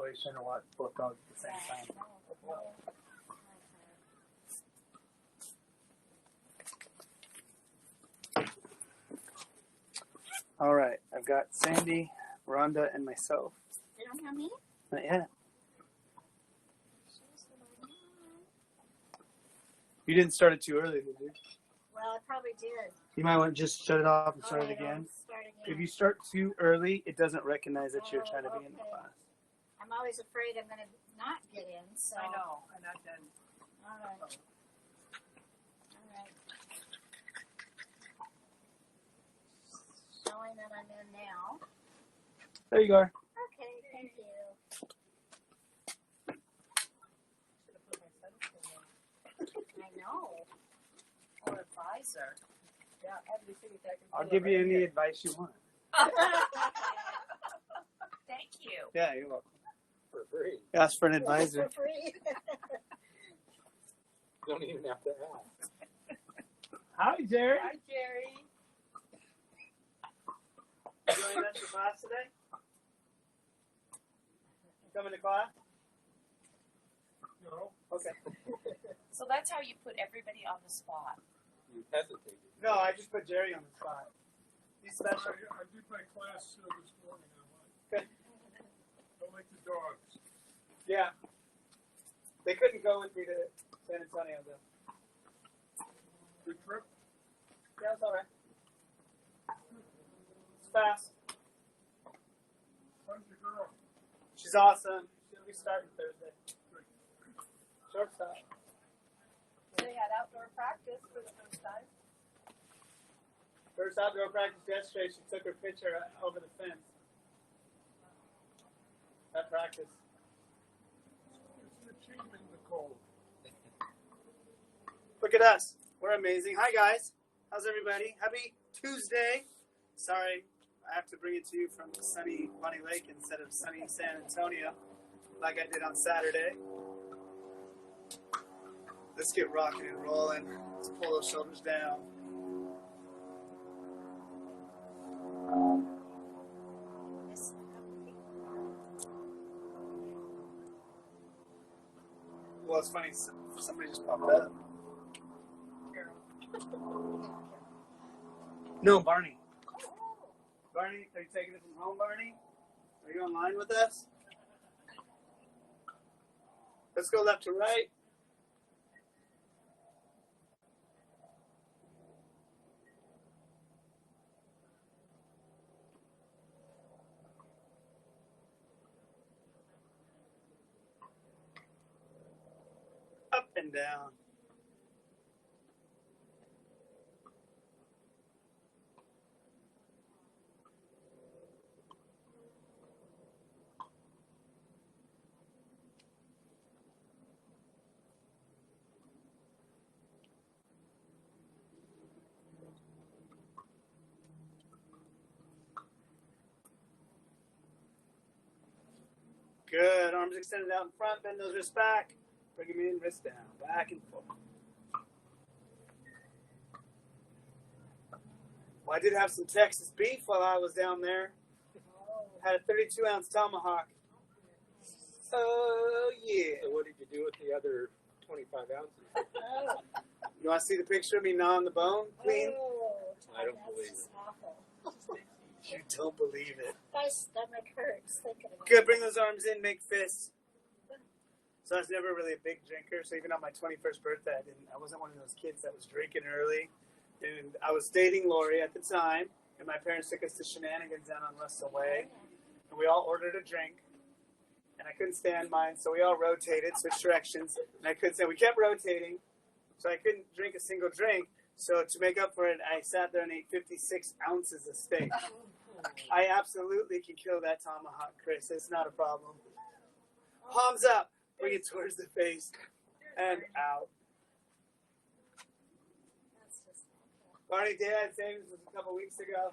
Or you shouldn't watch both dogs at the same time. All right, I've got Sandy, Rhonda, and myself. You don't have me? Not yet. You didn't start it too early, did you? Well, I probably did. You might want to just shut it off and start it Alright, again. I'll start again. If you start too early, it doesn't recognize that you're trying to be in the okay. class. I'm always afraid I'm going to not get in, so. I know, and I didn't. All right. All right. Showing that I'm in now. There you are. Okay, thank you. Should have put my sunscreen in. I know. Or a visor. Yeah, everything that I can I'll feel give it you right any here. advice you want. Thank you. Yeah, you're welcome. For free. Ask for an advisor. For free. You don't even have to ask. Hi, Jerry. Hi, Jerry. You joining us for class today? You coming to class? No. Okay. So that's how you put everybody on the spot. You hesitated. No, I just put Jerry on the spot. He's special. I did my class this morning. Good. I like the dogs. Yeah. They couldn't go with me to San Antonio, though. Good trip. Yeah, it's all right. It's fast. How's your girl? She's awesome. She'll be starting Thursday. Shortstop. They had outdoor practice for the first time. First outdoor practice yesterday, she took her pitcher over the fence. That practice. It's an achievement, Nicole. Look at us. We're amazing. Hi, guys. How's everybody? Happy Tuesday. Sorry, I have to bring it to you from sunny Bonnie Lake instead of sunny San Antonio like I did on Saturday. Let's get rocking and rolling. Let's pull those shoulders down. Well, it's funny. Somebody just popped up. No, Barney. Barney, are you taking it from home, Barney? Are you online with us? Let's go left to right. Up and down. Good. Arms extended out in front. Bend those wrists back. Bring them in, wrist down. Back and forth. Well, I did have some Texas beef while I was down there. Had a 32-ounce tomahawk. Oh, yeah. So what did you do with the other 25 ounces? You want to see the picture of me gnawing the bone clean? I don't believe it. Awful. You don't believe it. My stomach hurts thinking about Good. it. Bring those arms in. Make fists. So I was never really a big drinker. So even on my 21st birthday, I wasn't one of those kids that was drinking early. And I was dating Lori at the time, and my parents took us to Shenanigans down on Russell Way, and we all ordered a drink. And I couldn't stand mine, so we all rotated, switched directions, and I couldn't stand. We kept rotating, so I couldn't drink a single drink. So to make up for it, I sat there and ate 56 ounces of steak. I absolutely can kill that tomahawk, Chris. It's not a problem. Palms up. Bring it towards the face. And out. That's just Barney Dad savings was a couple weeks ago.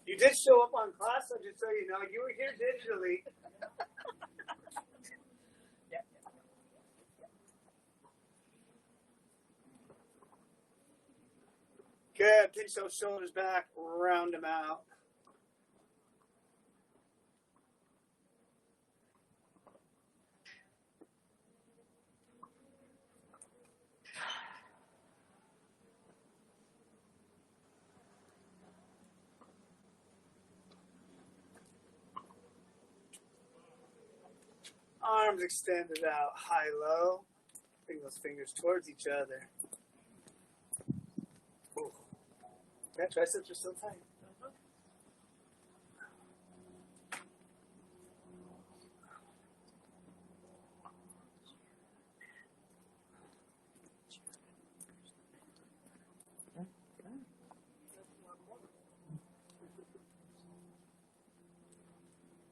You did show up on class, so just so you know. You were here digitally. Good. Pinch those shoulders back. Round them out. Arms extended out, high-low. Bring those fingers towards each other. Ooh. Yeah, triceps are still tight.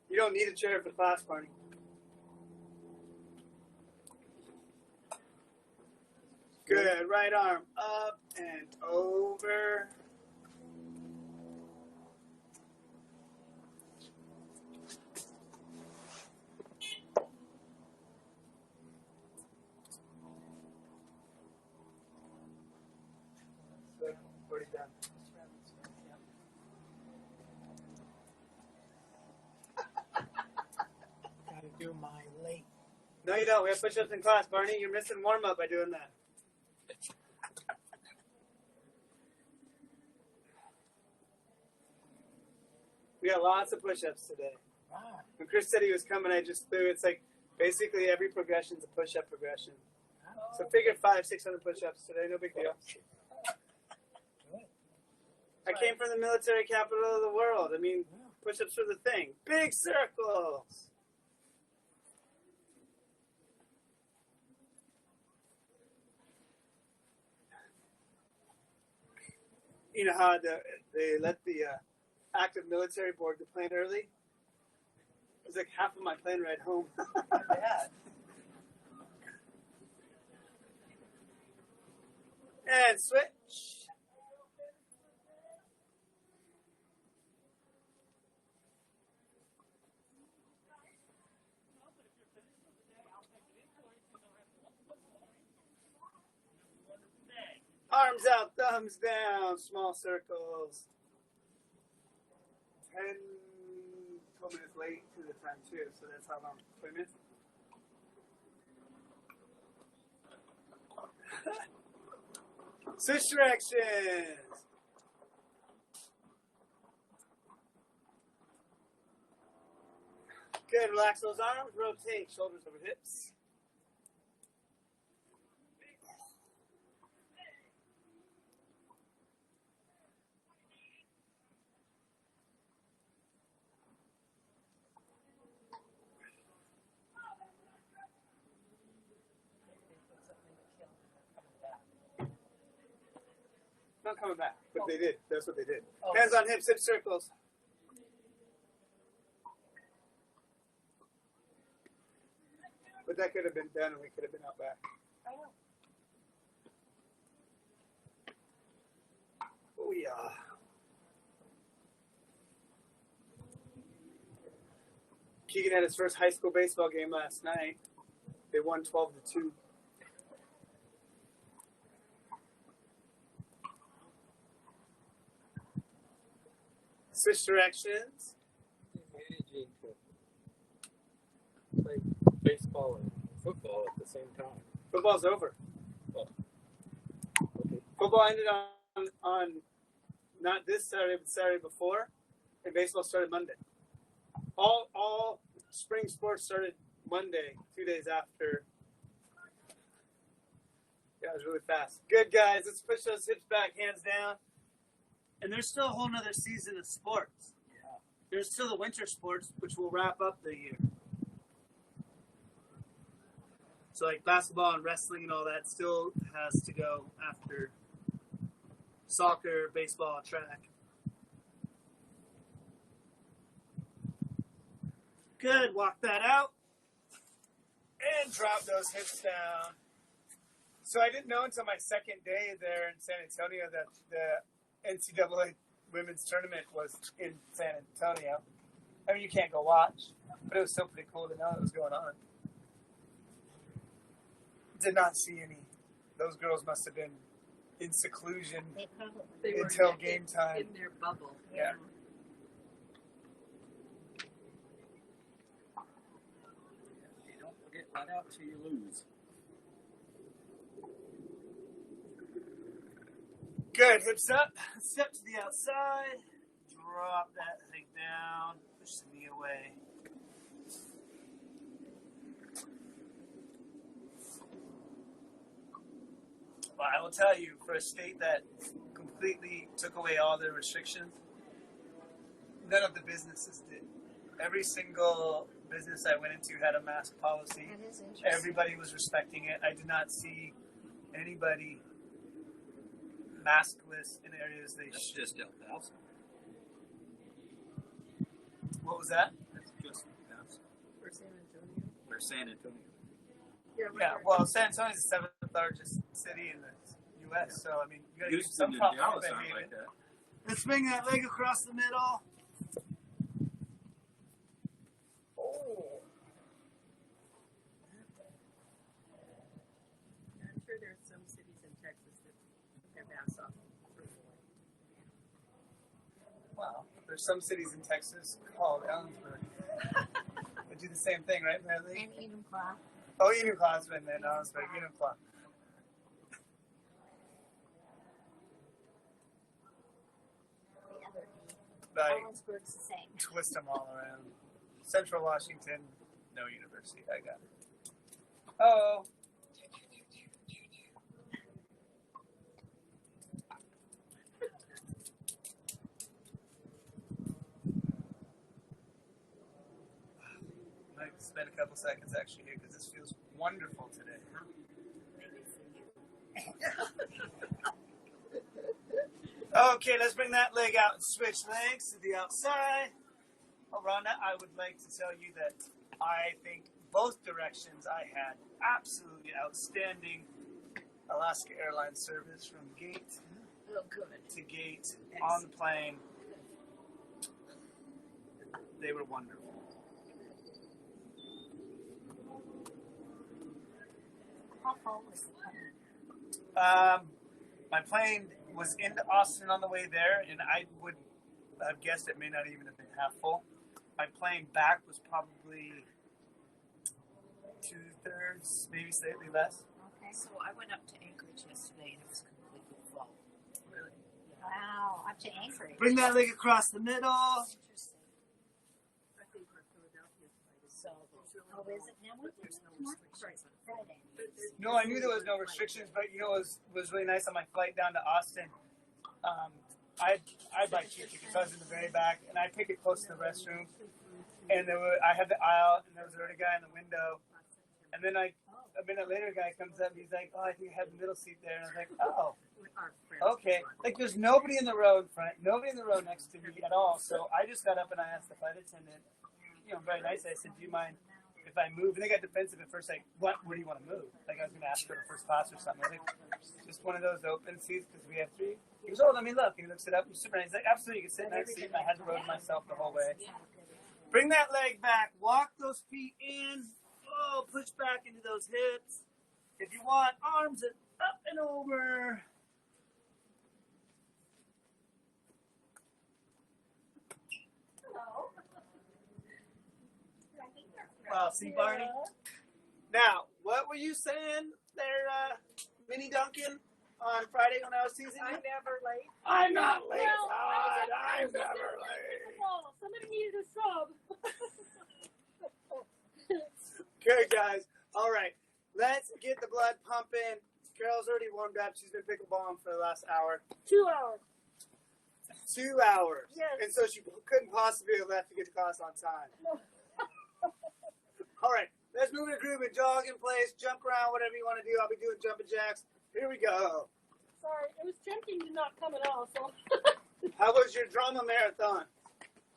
You don't need a chair for class, Barney. Good. Right arm up and over. Already done. Gotta do my late. No, you don't. We have push-ups in class, Barney. You're missing warm-up by doing that. We got lots of push-ups today. Wow. When Chris said he was coming, I just threw. It's like basically every progression is a push-up progression. So figure 500-600 push-ups today. No big deal. I came from the military capital of the world. I mean, push-ups are the thing. Big circles. You know how they let the active military board to plan early? It was like half of my plane ride home. Bad. And switch. Arms out, thumbs down, small circles. 12 minutes late to the time too, so that's how long. 20 minutes? Switch directions. Good, relax those arms, rotate, shoulders over hips. Not coming back, but they did. That's what they did. Oh. Hands on hips, hip circles. But that could have been done and we could have been out back. Oh, yeah. Keegan had his first high school baseball game last night. They won 12-2. Switch directions. Managing to play baseball and football at the same time. Football's over. Oh. Okay. Football ended on not this Saturday, but Saturday before, and baseball started Monday. All spring sports started Monday, 2 days after. Yeah, it was really fast. Good, guys. Let's push those hips back, hands down. And there's still a whole nother season of sports. Yeah. There's still the winter sports, which will wrap up the year. So like basketball and wrestling and all that still has to go after soccer, baseball, track. Good. Walk that out. And drop those hips down. So I didn't know until my second day there in San Antonio that the NCAA women's tournament was in San Antonio. I mean, you can't go watch, but it was still pretty cool to know it was going on. Did not see any. Those girls must have been in seclusion They were until in- game time. In their bubble. Yeah. You don't get let out till you lose. Good. Hips up. Step to the outside. Drop that thing down. Push the knee away. Well, I will tell you, for a state that completely took away all their restrictions, none of the businesses did. Every single business I went into had a mask policy. That is interesting. Everybody was respecting it. I did not see anybody maskless in areas they That's should. just El Paso. What was that? That's just El Paso. For San Antonio. Or San Antonio. Yeah, well, San Antonio is the 7th largest city in the U.S., so, I mean, you gotta give Houston some and proper Dallas aren't behavior. like that. Let's bring that leg across the middle. Oh. I'm sure there's some cities in Texas that put their masks off. Wow. There's some cities in Texas called Ellensburg that do the same thing, right, Bradley? And Enumclaw. Oh, Enumclaw's been there, Ellensburg, Enumclaw. The other E. Like, Ellensburg's the same. twist them all around. Central Washington, no university. I got it. Oh. I might spend a couple seconds actually here because this feels wonderful today. Okay, let's bring that leg out and switch legs to the outside. Oh, Rhonda, I would like to tell you that I think both directions I had absolutely outstanding Alaska Airlines service from gate Oh, good. to gate on the plane. They were wonderful. How far was the plane? My plane was into Austin on the way there, and I would have guessed it may not even have been half full. My plane back was probably 2/3, maybe slightly less. Okay. So I went up to Anchorage yesterday and it was completely full. Really? Wow, up to Anchorage. Bring that leg across the middle. Interesting. I think our Philadelphia flight is so. Oh, is it? Now, what There's is no tomorrow? restrictions on Friday. No, I knew there was no restrictions, but you know what was really nice on my flight down to Austin. I buy cheap tickets. I was in the very back, and I picked it close to the restroom. And I had the aisle, and there was already a guy in the window. And then a minute later, a guy comes up, and he's like, "Oh, I think I have the middle seat there." And I was like, "Oh, Our friends okay." Like, there's nobody in the row in front, nobody in the row next to me at all. So I just got up and I asked the flight attendant, very nice. I said, "Do you mind if I move?" And they got defensive at first, like, "What? Where do you want to move?" Like, I was going to ask for the first class or something. I was like, "Just one of those open seats because we have 3." He goes, "Oh, let me look." And he looks it up. He's super nice. He's like, "Absolutely, you can sit in that seat." And I had the row to myself the whole way. Bring that leg back. Walk those feet in. Oh, push back into those hips. If you want, arms up and over. Hello. Wow, see, Barney? Now, what were you saying there, Minnie Duncan, on Friday when I was teasing you? I'm never late. I'm not late, Well, Todd. I'm never Super late. Bowl. Somebody needed a sub. Good, guys. All right, let's get the blood pumping. Carol's already warmed up. She's been pickleballing for the last hour. 2 hours. 2 hours. Yes. And so she couldn't possibly have left to get to class on time. No. All right, let's move in a group and jog in place, jump around, whatever you want to do. I'll be doing jumping jacks. Here we go. Sorry, it was tempting to not come at all. So How was your drama marathon?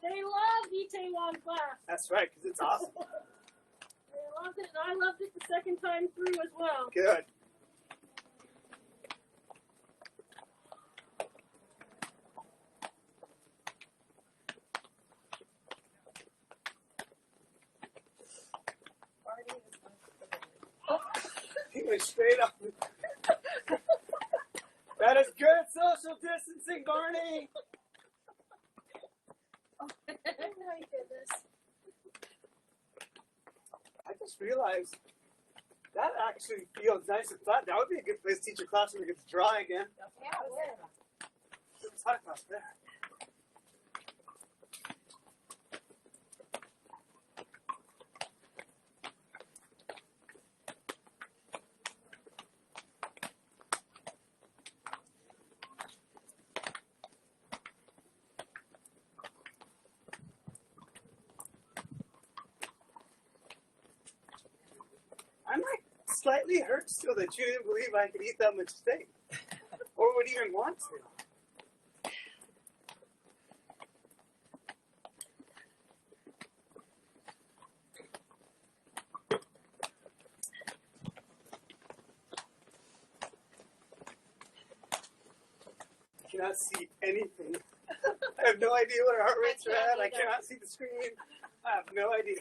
they love Itaewon class. That's right, because it's awesome. They loved it, and I loved it the second time through as well. Good. He went straight up. That is good social distancing, Barney. Oh my goodness. I just realized that actually feels nice and flat. That would be a good place to teach a class when it gets dry again. Yeah, it would. It's hot class there. slightly hurt still that you didn't believe I could eat that much steak. Or would even want to. I cannot see anything. I have no idea what our heart rates are at. I cannot see the screen. I have no idea.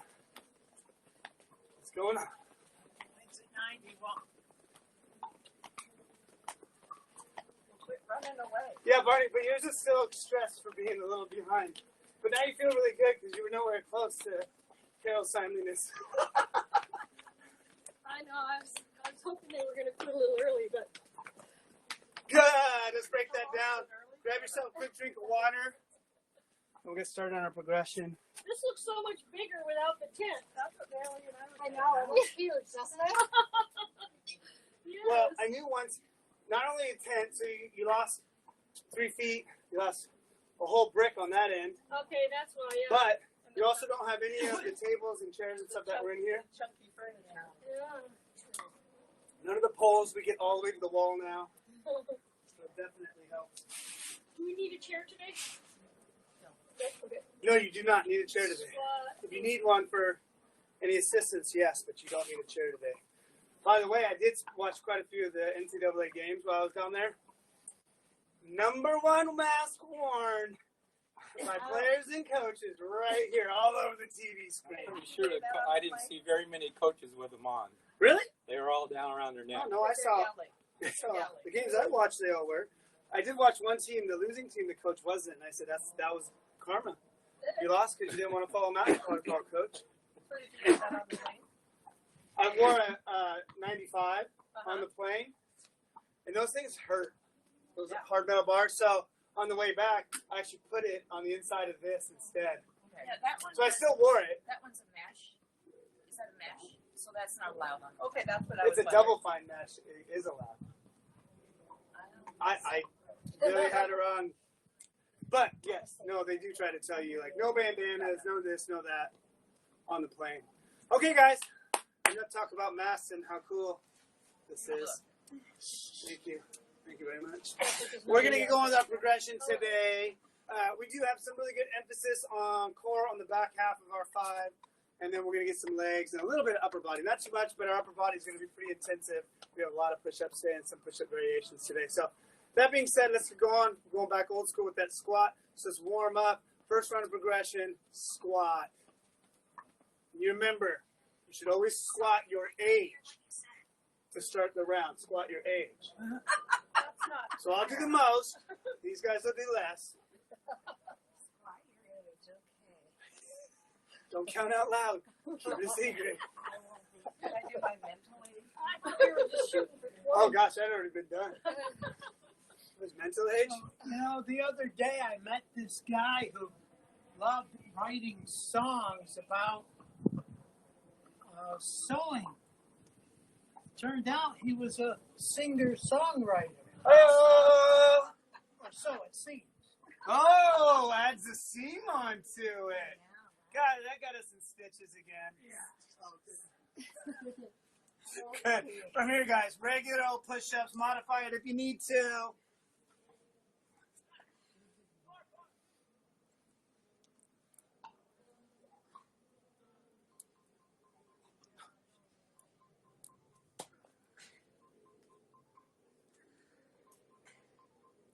What's going on? It's at 91. Quit running away. Yeah, Barney, but yours is still stressed for being a little behind. But now you feel really good because you were nowhere close to Carol's timeliness. I know. I was hoping they were going to quit a little early, but Good. Let's break that down. Grab yourself a quick drink of water. We'll get started on our progression. this looks so much bigger without the tent. That's what Natalie and I were I saying. know, it looks huge, doesn't it? Yes. Well, I knew once, not only a tent, so you lost 3 feet, you lost a whole brick on that end, Okay, that's why. Yeah. but you also don't have any of the tables and chairs and stuff that were in here. Chunky furniture. Yeah. None of the poles. We get all the way to the wall now. So it definitely helps. Do we need a chair today? Okay. No, you do not need a chair today. If you need one for any assistance, yes, but you don't need a chair today. By the way, I did watch quite a few of the NCAA games while I was down there. Number one mask worn by players and coaches right here all over the TV screen. I'm pretty sure that I didn't see very many coaches with them on. Really? They were all down around their neck. Oh, no, I saw the games I watched, they all were. I did watch one team, the losing team, the coach wasn't. And I said, that was karma. You lost because you didn't want to follow Mountain Protocol, coach. I wore a 95 on the plane, and those things hurt. Those hard metal bars. So on the way back, I actually put it on the inside of this instead. Okay. Yeah, that one. So I still wore it. That one's a mesh. Is that a mesh? So that's not allowed on. Okay, that's what I It's was. a double fine mesh. It is allowed. I really had her on. But yes, no, they do try to tell you like no bandanas, no this, no that on the plane. Okay, guys, I'm gonna talk about masks and how cool this is. Thank you very much. We're gonna get going with our progression today. We do have some really good emphasis on core on the back half of our 5, and then we're gonna get some legs and a little bit of upper body. Not too much, but our upper body is gonna be pretty intensive. We have a lot of push-ups today and some push-up variations today. So. That being said, let's go on. We're going back old school with that squat. So let's warm up. First round of progression, squat. You remember, you should always squat your age to start the round. Squat your age. That's not. So I'll do the most. These guys will do less. Don't count out loud. Keep it a secret. Can I do my mental age? I thought we were just shooting for 20. Oh, gosh, that already been done. Was mental age? You know, the other day I met this guy who loved writing songs about sewing. Turned out he was a singer-songwriter. Oh! Or so it seems. Oh, adds a seam onto it. God, that got us in stitches again. Good. From here, guys, regular old push-ups. Modify it if you need to.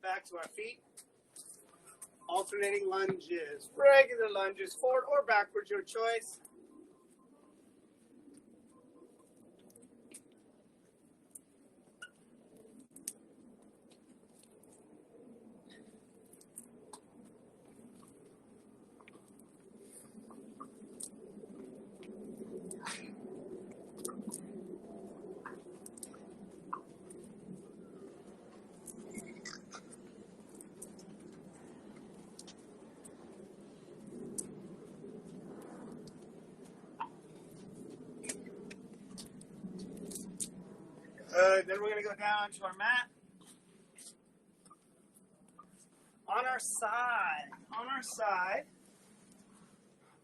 Back to our feet. Alternating lunges. Regular lunges, forward or backwards, your choice. Then we're going to go down to our mat. On our side,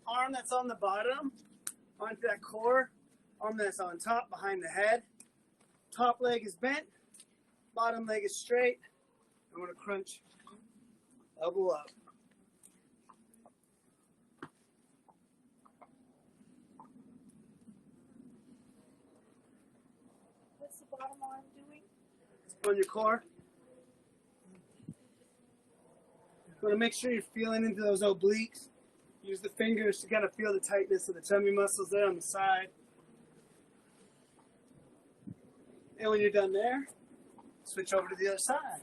arm that's on the bottom, onto that core, arm that's on top, behind the head. top leg is bent, bottom leg is straight. I want to crunch elbow up. What's the bottom arm doing? On your core. You want to make sure you're feeling into those obliques. Use the fingers to kind of feel the tightness of the tummy muscles there on the side. And when you're done there, switch over to the other side.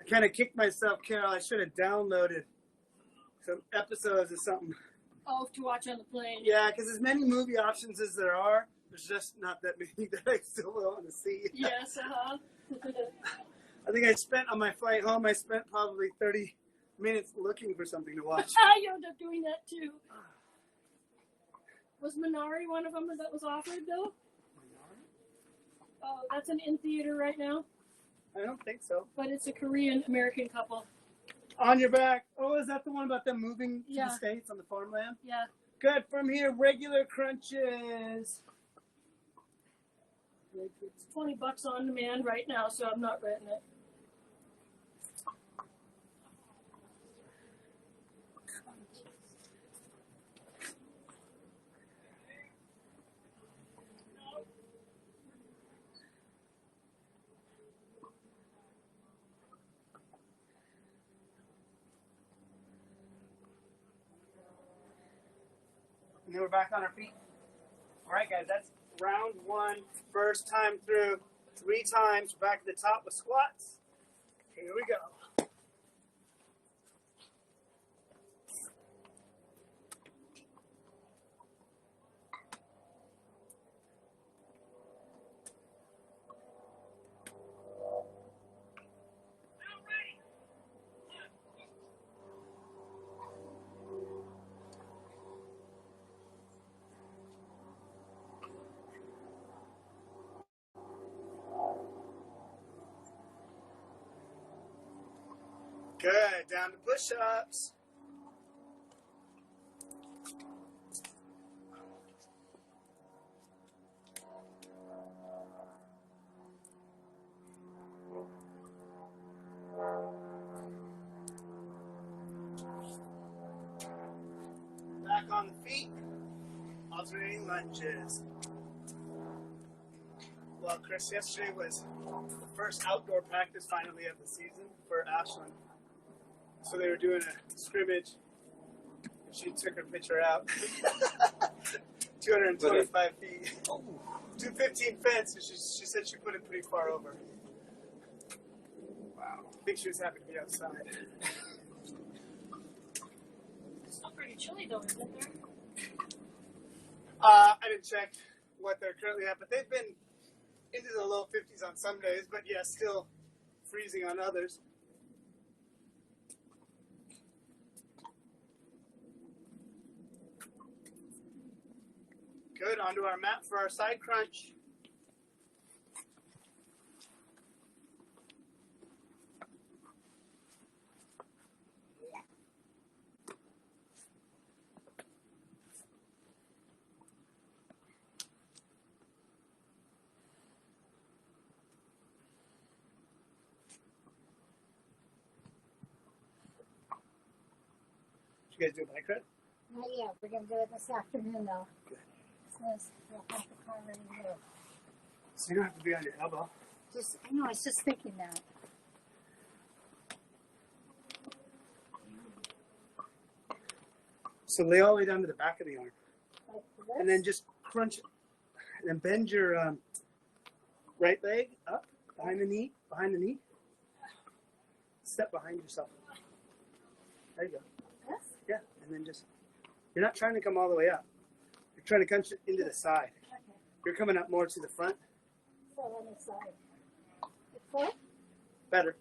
I kind of kicked myself, Carol. I should have downloaded some episodes or something. Oh, to watch on the plane. Yeah, because as many movie options as there are, there's just not that many that I still want to see. Yes, I think I spent on my flight home, I spent probably 30 minutes looking for something to watch. You end up doing that too. Was Minari one of them that was offered though? Oh, that's an in theater right now, I don't think so. but it's a Korean American couple. On your back. Oh, is that the one about them moving to Yeah. the States on the farmland? Yeah. Good. From here, regular crunches. It's $20 on demand right now, so I'm not renting it. And then we're back on our feet. All right, guys, that's round one, first time through. 3 times. We're back at the top with squats. Here we go. Good. Down to push-ups. Back on the feet. Alternating lunges. Well, Chris, yesterday was the first outdoor practice finally of the season for Ashland. So they were doing a scrimmage. She took her picture out. 225 feet. 215 fence, and she said she put it pretty far over. Wow. I think she was happy to be outside. It's still pretty chilly though, isn't it? I didn't check what they're currently at, but they've been into the low 50s on some days, but yeah, still freezing on others. Good, onto our mat for our side crunch. Did you guys do a bike ride? Not yet. We're gonna do it this afternoon though. Good. Since we'll have the car ready to go. So you don't have to be on your elbow. I know, I was just thinking that. So lay all the way down to the back of the arm. Like this. And then just crunch it. And then bend your right leg up, behind the knee, Step behind yourself. There you go. This? Yeah, and then just, you're not trying to come all the way up. You're trying to crunch it into the side. Okay. You're coming up more to the front. So on the side. The foot? Better.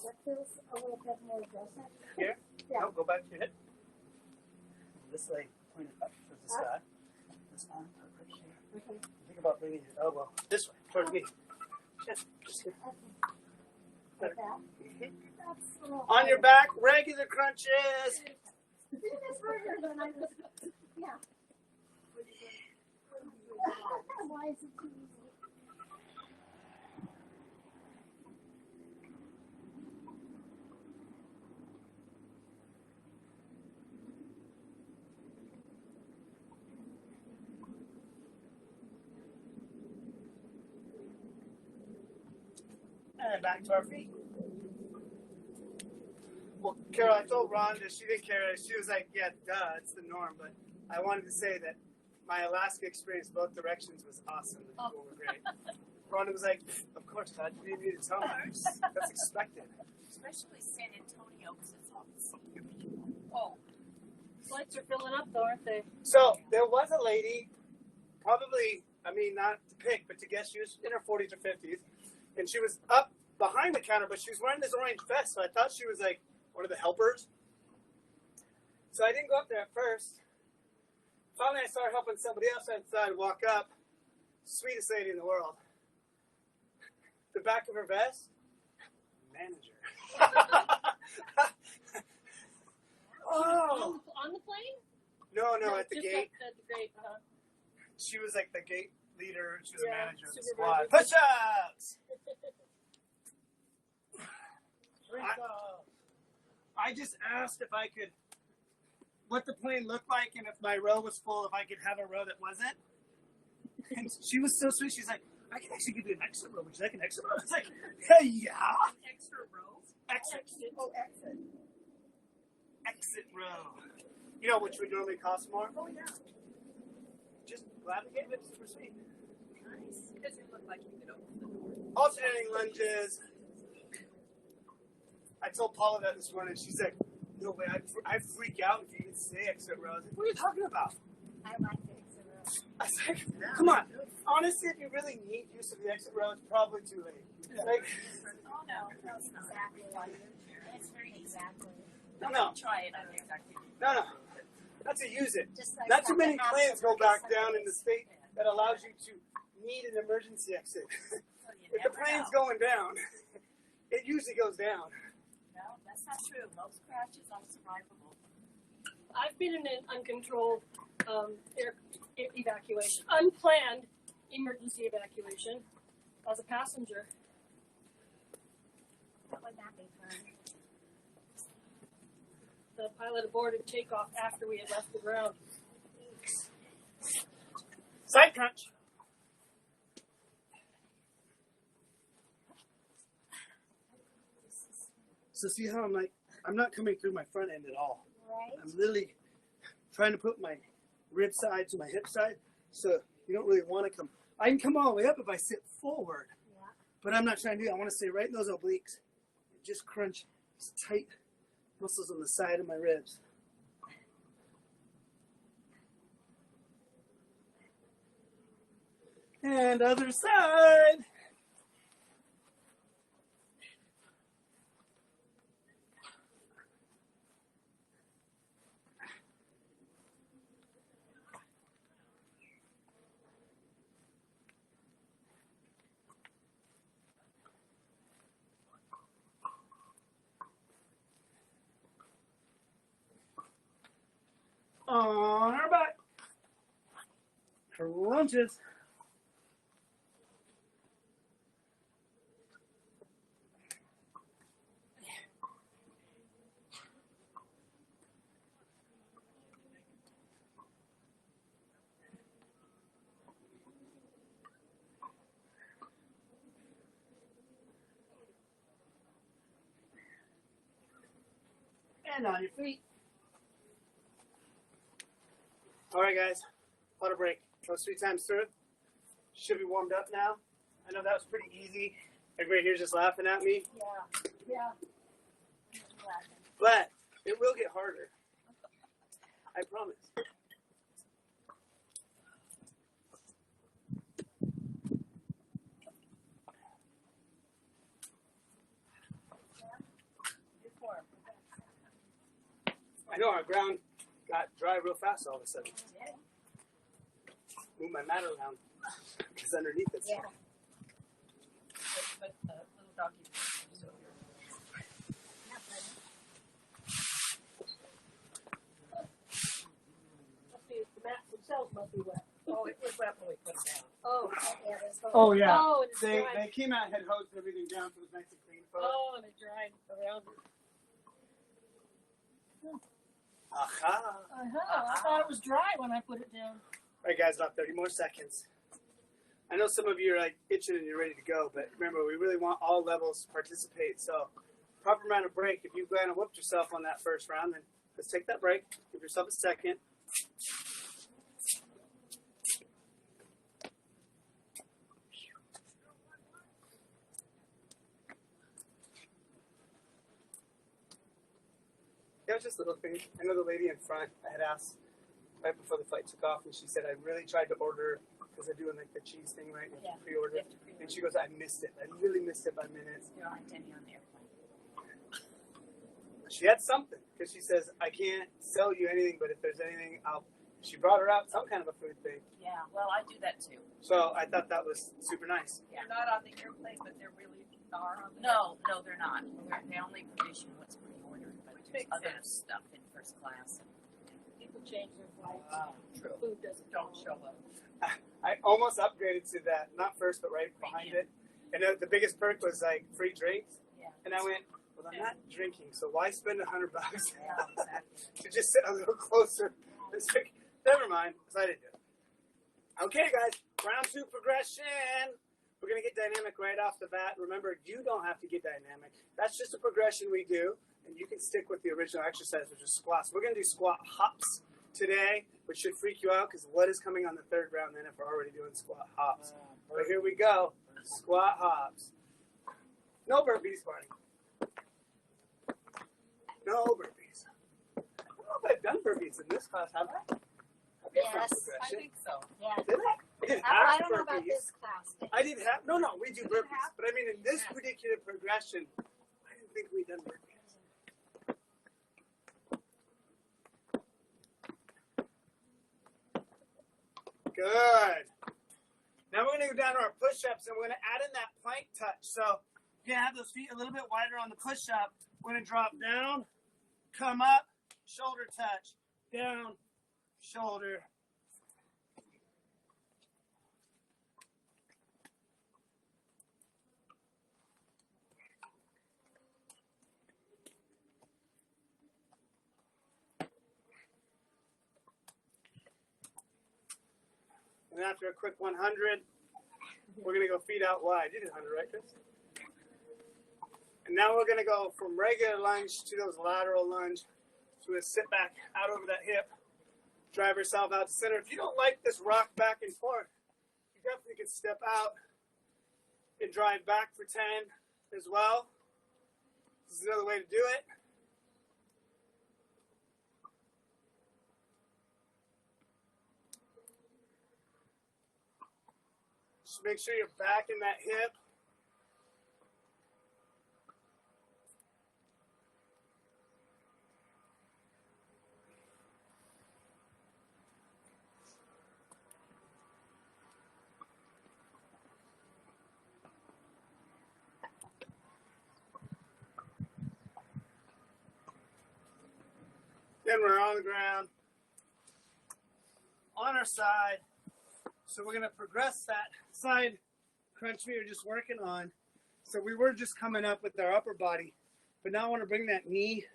That feels a little bit more aggressive. Here? Yeah. No, go back to your hip. This leg pointed up towards the sky. This arm up right here. Think about bringing your elbow this way, towards me. Just here. Like that. Mhm. That's a little On your back, regular crunches. See, that's further than I was. Yeah. Why is it too easy? And back to our feet. Well, Carol, I told Rhonda, she didn't care. She was like, yeah, duh, it's the norm. But I wanted to say that my Alaska experience both directions was awesome. The people were great. Rhonda was like, of course, Todd, you didn't need to tell me. That's expected. Especially San Antonio, because it's all the senior people. Oh, Flights are filling up, though, aren't they? So there was a lady, probably, I mean, not to pick, but to guess, she was in her 40s or 50s. And she was up behind the counter, but she was wearing this orange vest. So I thought she was like one of the helpers. So I didn't go up there at first. Finally, I started helping somebody else. I decided to walk up. Sweetest lady in the world. The back of her vest, manager. Oh. On the plane? No, at the just gate. At the gate, She was like the gate leader. She was a Yeah, manager of the supervisor. squad. Push-ups! I just asked if I could, what the plane looked like, and if my row was full, if I could have a row that wasn't. And she was so sweet. She's like, I can actually give you an exit row. Would you like an exit row? I was like, hey, yeah. extra rows. Exit. Oh, exit. Exit row. You know, which would normally cost more. Oh, yeah. Just glad we gave it. Super sweet. Nice. Because it looked like you could open the door. Alternating lunges. I told Paula that this morning. She's like, no way, I'd freak out if you didn't say exit row. I was like, what are you talking about? I like the exit row. I was like, come on. Honestly, if you really need use of the exit row, it's probably too late. Like, Oh, no. That's exactly what it is. Exactly. no. Try it. I know exactly. No. Not to use it. Just like Not too many something planes go happens back down in the state that allows you to need an emergency exit. So you If the never plane's know. going down, it usually goes down. No, that's not true. Most crashes are survivable. I've been in an uncontrolled air evacuation, unplanned emergency evacuation as a passenger. That would not be fun. The pilot aborted takeoff after we had left the ground. Side crunch. So see how I'm like, I'm not coming through my front end at all. Right? I'm literally trying to put my rib side to my hip side, so you don't really want to come. I can come all the way up if I sit forward, Yeah. but I'm not trying to do that. I want to stay right in those obliques. Just crunch these tight muscles on the side of my ribs. And other side. On our back. Crunches. And on your feet. All right, guys. Water break. Goes 3 times through. Should be warmed up now. I know that was pretty easy. Everybody here's just laughing at me. Yeah. But it will get harder. I promise. I know our ground got dry real fast all of a sudden. move my mat around because underneath it's Yeah. But the little doggy is over here. Not funny. Must be, the mats themselves must be wet. Oh, it was wet when we put them down. Oh, yeah, there's the Oh yeah. Oh, and it's They dry. came out, had hosed everything down, so it was nice and clean. Oh, and it dried around it. Aha. I thought it was dry when I put it down. All right, guys, about 30 more seconds. I know some of you are like itching and you're ready to go, but remember, we really want all levels to participate. So, proper amount of break. If you kind of whooped yourself on that first round, then let's take that break. Give yourself a second. Yeah, it was just little things. I know the lady in front, I had asked right before the flight took off, and she said, I really tried to order, because they're doing like the cheese thing, right? You have to pre-order. You have to pre-order. And she goes, I missed it. I really missed it by minutes. You're on Denny on the airplane. She had something, because she says, I can't sell you anything, but if there's anything, she brought her out some kind of a food thing. Yeah, well, I do that too. So I thought that was super nice. Yeah. They're not on the airplane, but they're really are on the No, they're not. They only produce what's pre-ordered, but there's other stuff in first class. People change their flights. True. Food doesn't Don't show up. I almost upgraded to that, not first, but right behind it. And the biggest perk was like free drinks. Yeah. And I went, well, I'm not drinking, so why spend $100 Yeah, exactly. to just sit a little closer? It's like, never mind, because I didn't do it. Okay, guys, round 2 progression. We're going to get dynamic right off the bat. Remember, you don't have to get dynamic. That's just a progression we do, and you can stick with the original exercise, which is squats. We're going to do squat hops today, which should freak you out, because what is coming on the third round then if we're already doing squat hops? But here we go, squat hops. No burpees, Barney. No burpees. I don't know if I've done burpees in this class, have I? Yes. I think so. Yeah. Did I? I did I half don't know about burpees. this class, but I did half. No, we do burpees. But I mean, in this particular progression, I didn't think we'd done burpees. Good. Now we're going to go down to our push-ups, and we're going to add in that plank touch. So you're going to have those feet a little bit wider on the push-up. We're going to drop down, come up, shoulder touch, down, shoulder. And after a quick 100, we're going to go feet out wide. You did 100, right, Chris? And now we're going to go from regular lunge to those lateral lunge. So we're going to sit back out over that hip, drive yourself out to center. If you don't like this rock back and forth, you definitely can step out and drive back for 10 as well. This is another way to do it. Just make sure you're back in that hip. Then we're on the ground, on our side. So we're going to progress that side crunch we were just working on. So we were just coming up with our upper body, but now I want to bring that knee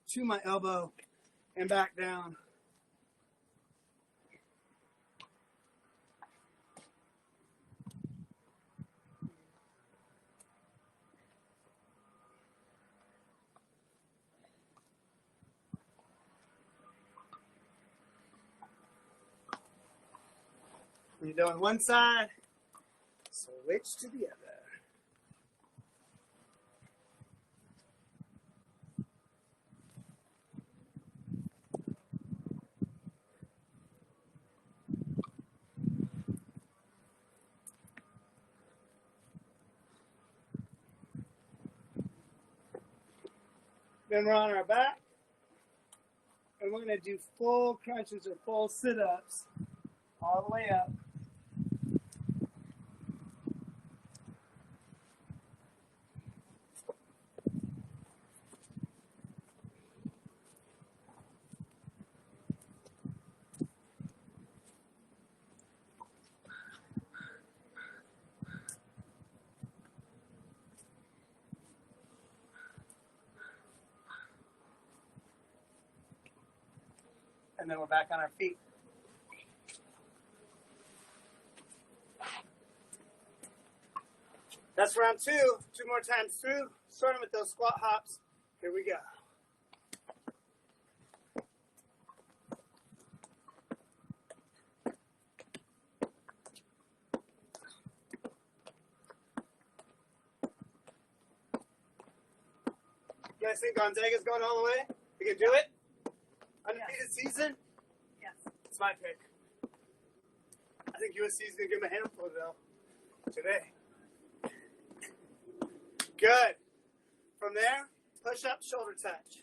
to my elbow and back down. When you're doing one side, switch to the other. Then we're on our back, and we're going to do full crunches or full sit-ups All the way up. And then we're back on our feet. That's round 2. 2 more times through. Starting with those squat hops. Here we go. You guys think Gonzaga's going all the way? You can do it? Undefeated season? Yes. It's my pick. I think USC's going to give him a handful, though, today. Good. From there, push up, shoulder touch.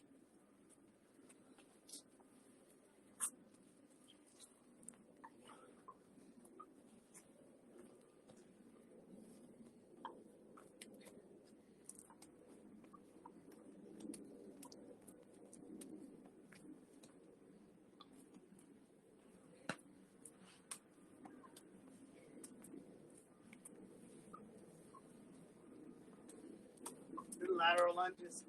Little lateral lunges.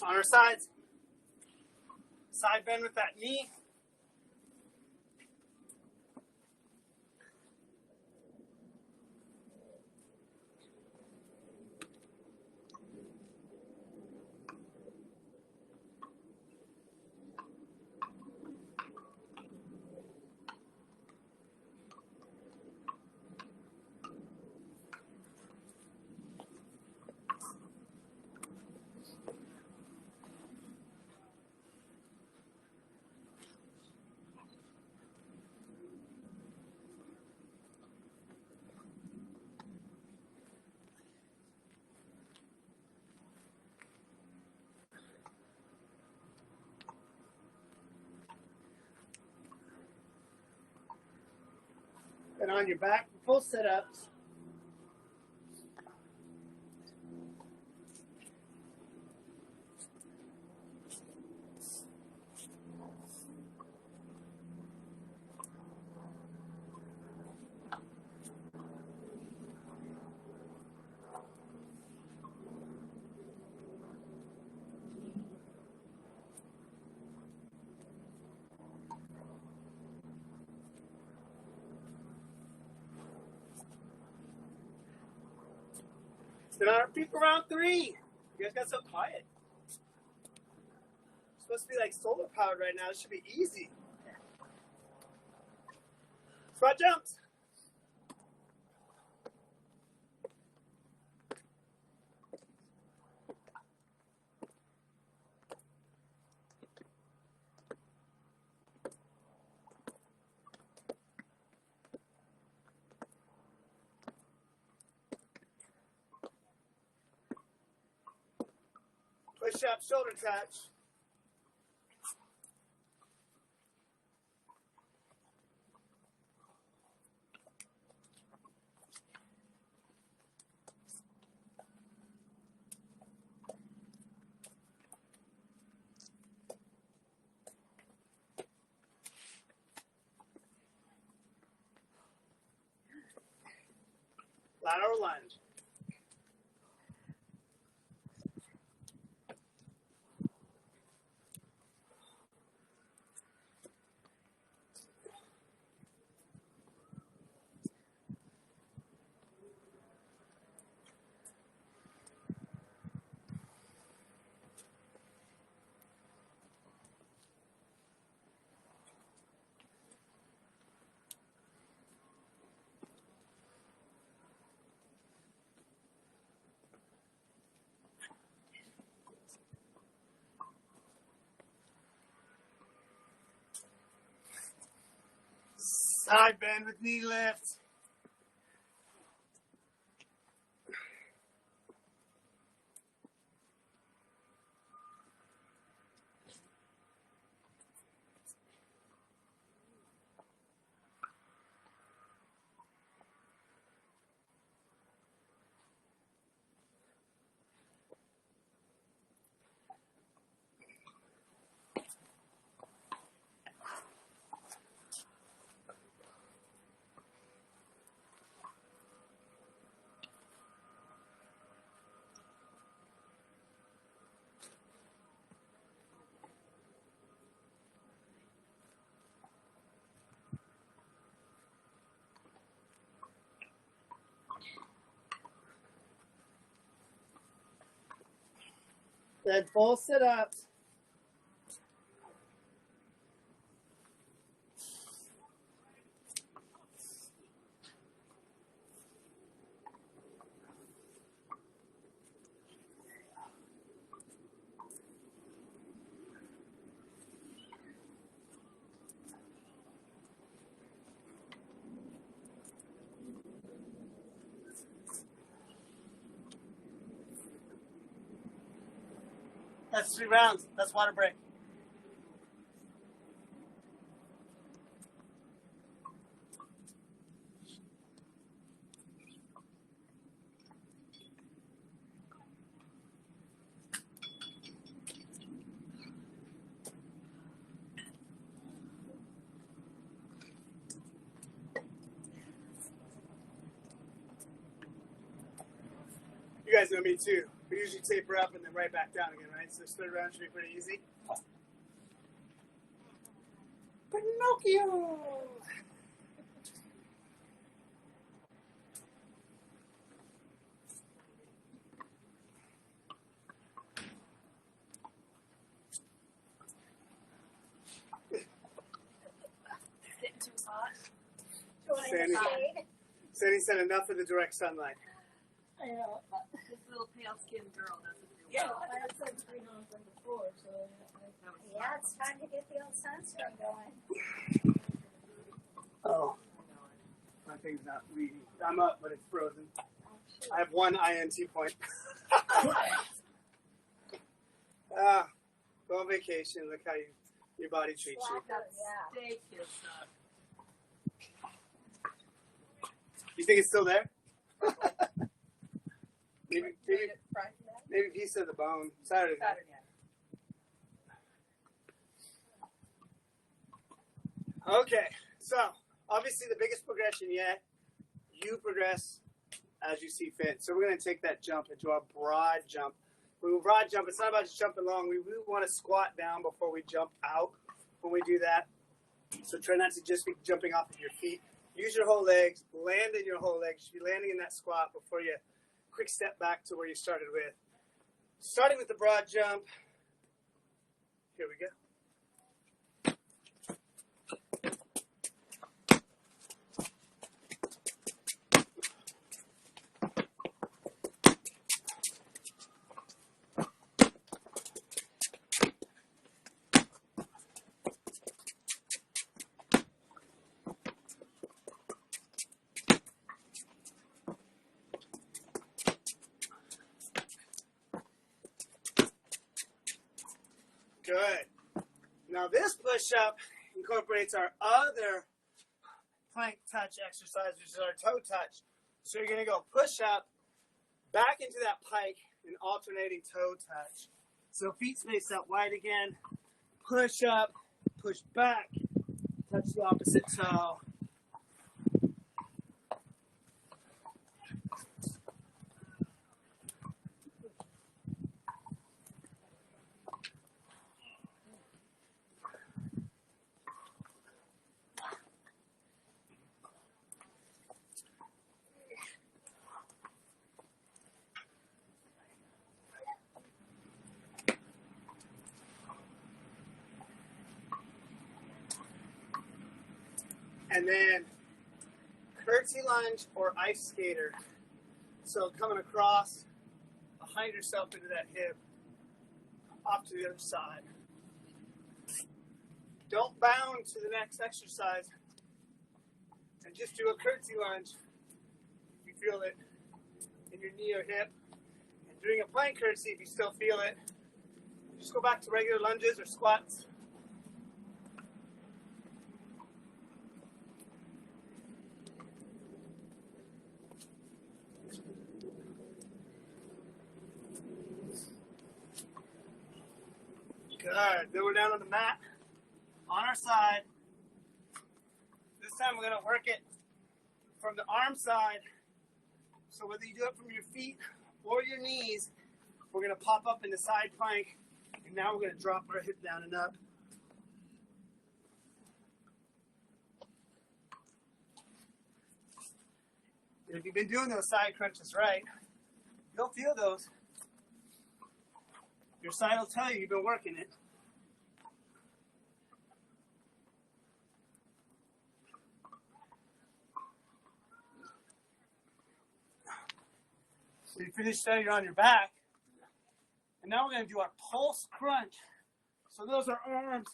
On our sides. Side bend with that knee. And on your back, full sit-ups. Sit on our feet for round 3. You guys got so quiet. It's supposed to be like solar powered right now. It should be easy. Squat jumps. Push up, shoulder touch. Lateral lunge. Side bend with knee lift. Then full sit-ups. That's 3 rounds. That's water break. You guys know me too. We usually taper up and then right back down again, right? So this third round should be pretty easy. Pinocchio! Getting too hot. Sandy said enough of the direct sunlight. I know. This little pale-skinned girl doesn't do Yeah, well. I had sunscreen on from before, so Yeah, it's time to get the old sunscreen going. Oh. My thing's not reading. I'm up, but it's frozen. I have 1 INT point. Go on vacation. Look how your body treats you. Yeah. Steak is You think it's still there? maybe piece of the bone. Saturday night. Okay, so obviously the biggest progression yet, you progress as you see fit. So we're going to take that jump into a broad jump. When we broad jump, it's not about just jumping long. We really want to squat down before we jump out when we do that. So try not to just be jumping off of your feet. Use your whole legs, land in your whole legs. You should be landing in that squat before you quick step back to where you started with. Starting with the broad jump. Here we go. Good. Now this push-up incorporates our other plank touch exercise, which is our toe touch. So you're going to go push-up, back into that pike, and alternating toe touch. So feet spaced out wide again. Push up, push back, touch the opposite toe. And then curtsy lunge or ice skater. So coming across behind yourself into that hip, off to the other side. Don't bound to the next exercise. and just do a curtsy lunge if you feel it in your knee or hip. And doing a plank curtsy if you still feel it. Just go back to regular lunges or squats. Good. Then we're down on the mat, on our side. This time we're going to work it from the arm side. So whether you do it from your feet or your knees, we're going to pop up in the side plank. And now we're going to drop our hip down and up. And if you've been doing those side crunches right, you'll feel those. Your side will tell you you've been working it. So you finish that, you're on your back. And now we're going to do our pulse crunch. So those are arms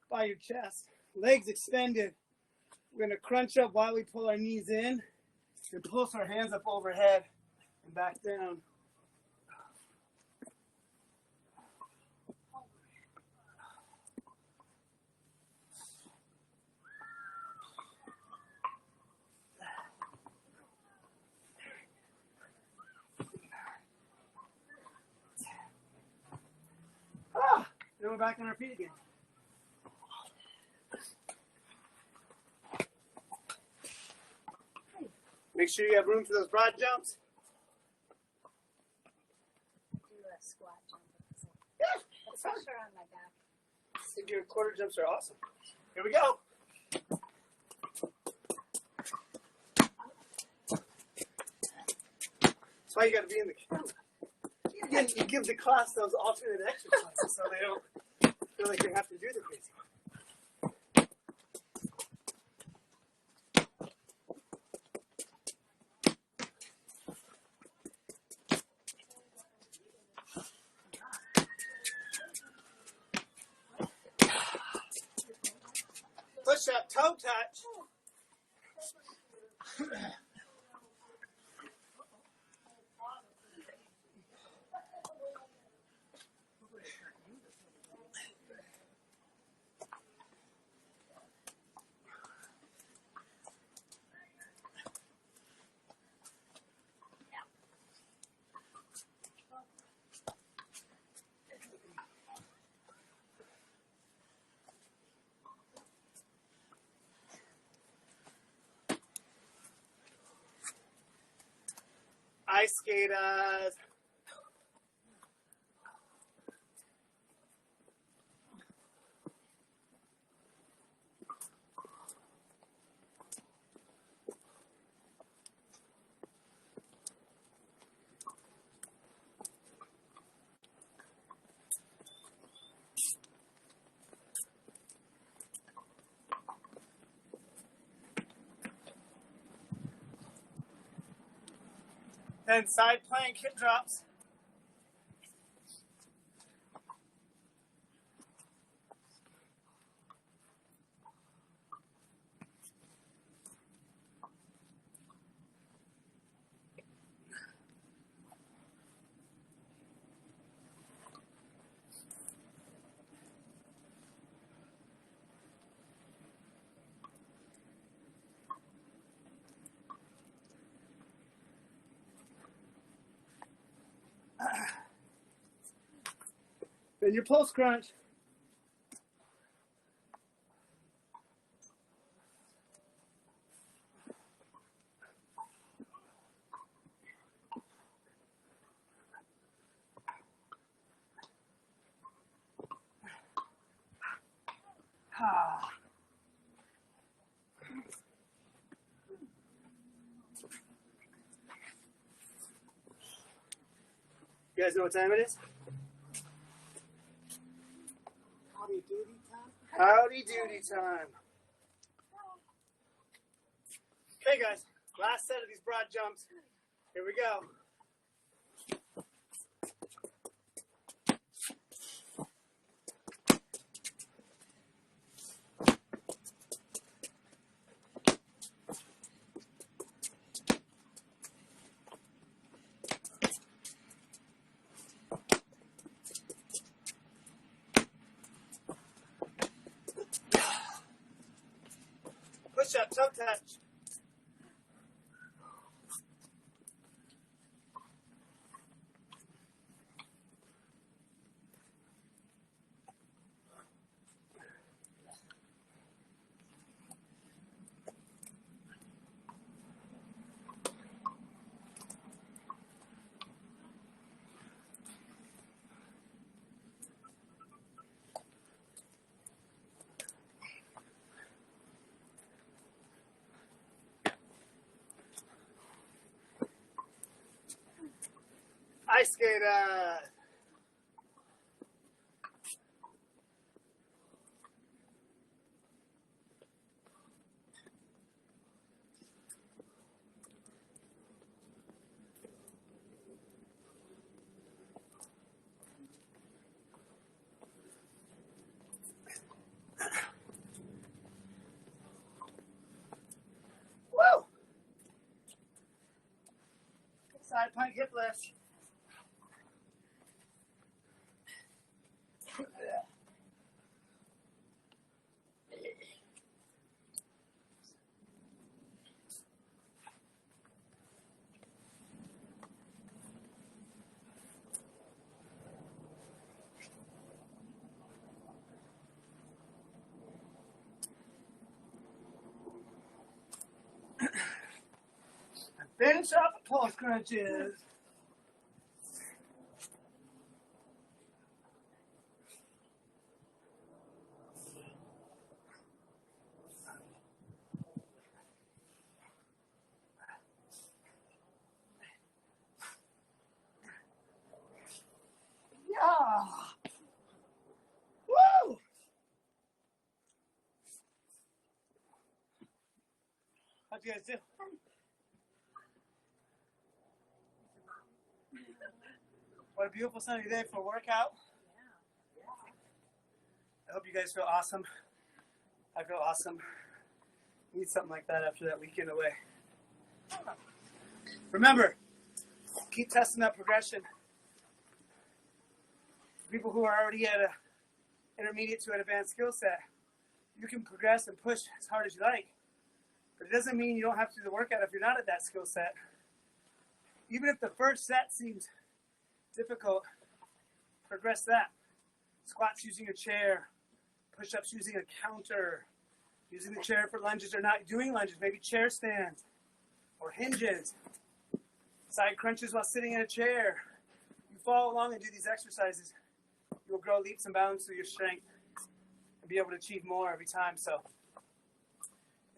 by your chest, legs extended. We're going to crunch up while we pull our knees in and pulse our hands up overhead and back down. Then we're back on our feet again. Make sure you have room for those broad jumps. Do a squat jump. Put pressure on my back. I think your quarter jumps are awesome. Here we go. That's why you got to be in the camera. You give the class those alternate exercises so they don't feel like they have to do the crazy one. Push up, toe touch. Ice skaters. Then side plank hip drops. Then your pulse crunch. You guys know what time it is? Howdy doody time. Howdy doody time. Okay, guys. Last set of these broad jumps. Here we go. push-up, toe touch. Ice skater. Woo! Side plank hip lift. Finish up the pulse crunches. Yeah. Woo! How'd you guys do? What a beautiful sunny day for a workout. I hope you guys feel awesome. I feel awesome. Need something like that after that weekend away. Remember, keep testing that progression. People who are already at an intermediate to an advanced skill set, you can progress and push as hard as you like. But it doesn't mean you don't have to do the workout if you're not at that skill set. Even if the first set seems difficult, progress that. Squats using a chair, push-ups using a counter, using the chair for lunges or not doing lunges, maybe chair stands or hinges, side crunches while sitting in a chair. You follow along and do these exercises, you'll grow leaps and bounds through your strength and be able to achieve more every time. So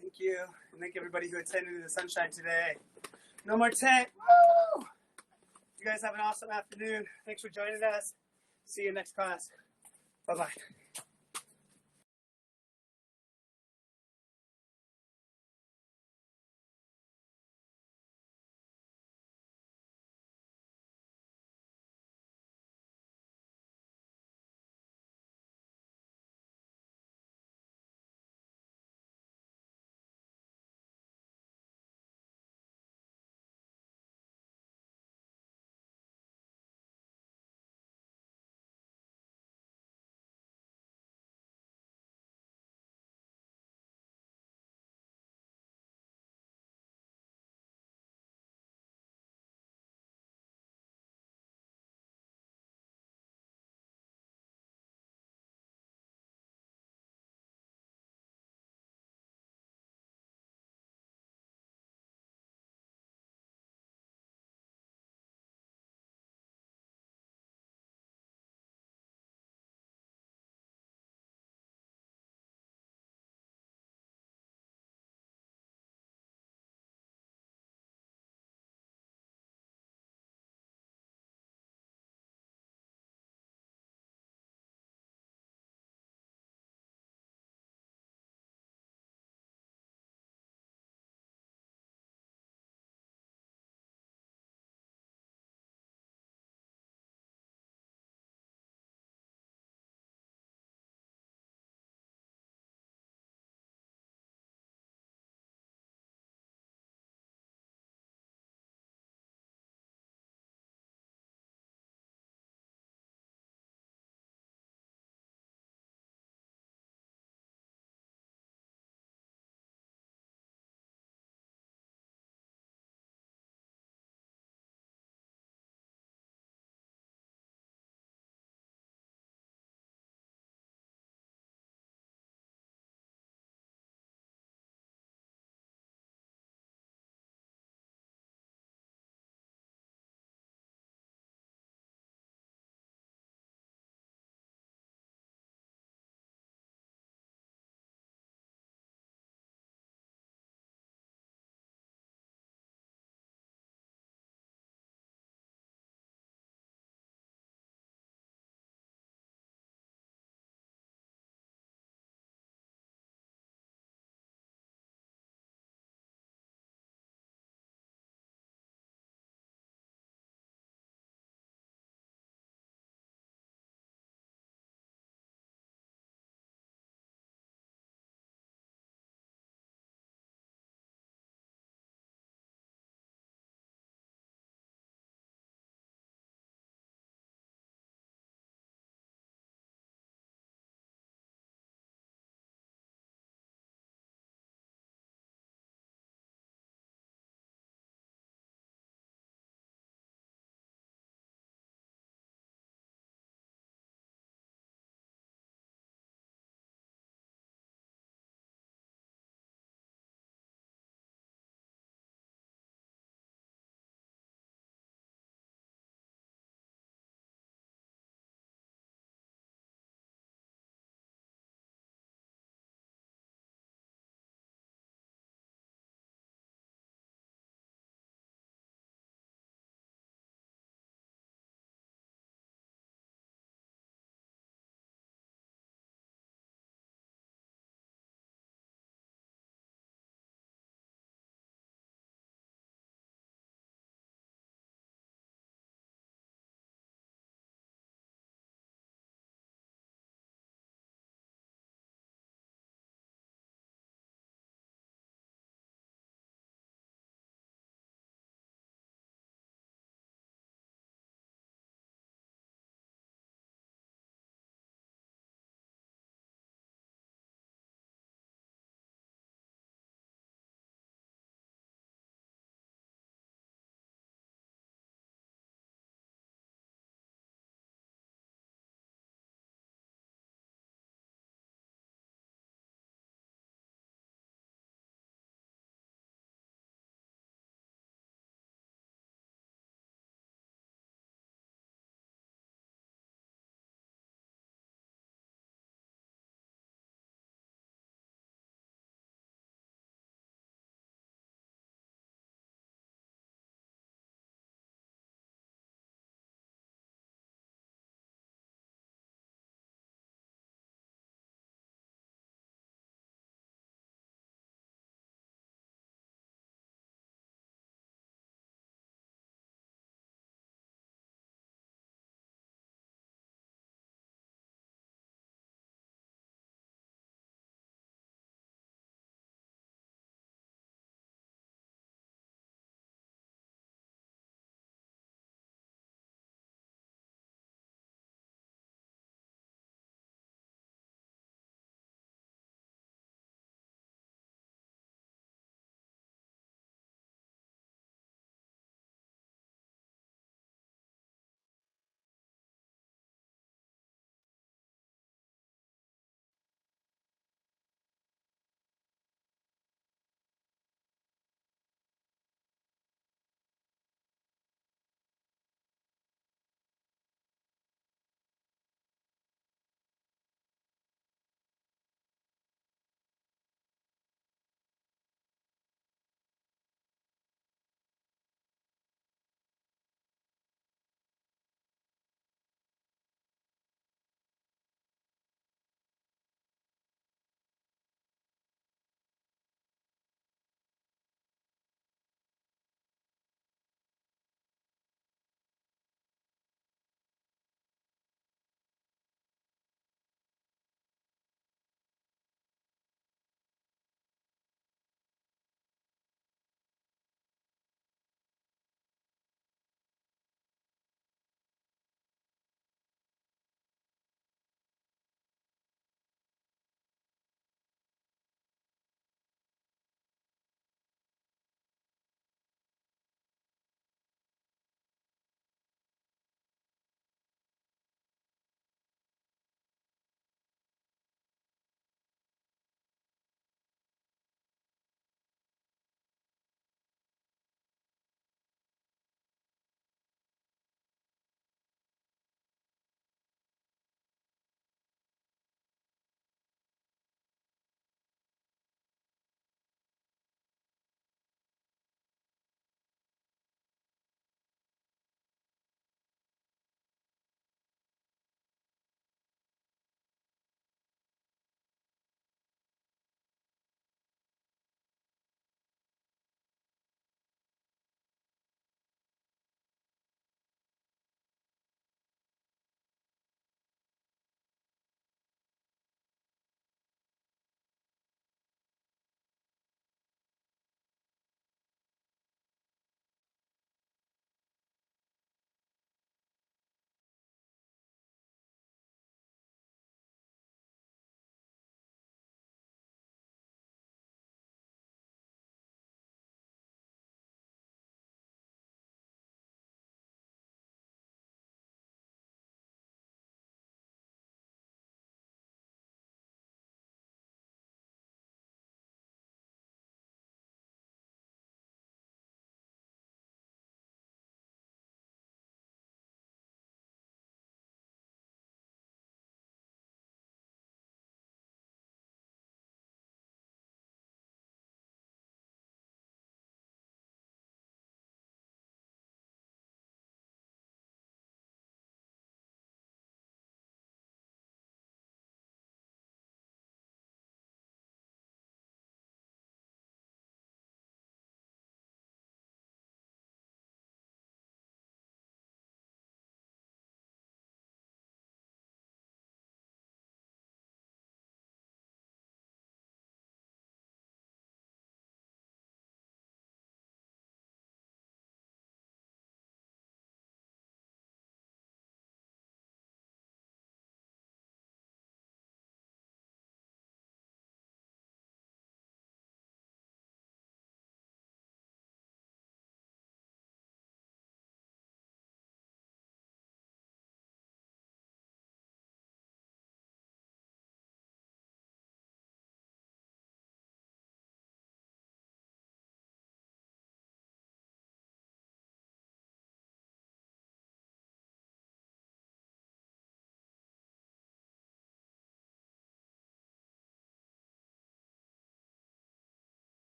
thank you, and thank everybody who attended in the sunshine today. No more tent. Woo! You guys have an awesome afternoon. Thanks for joining us. See you next class. Bye-bye.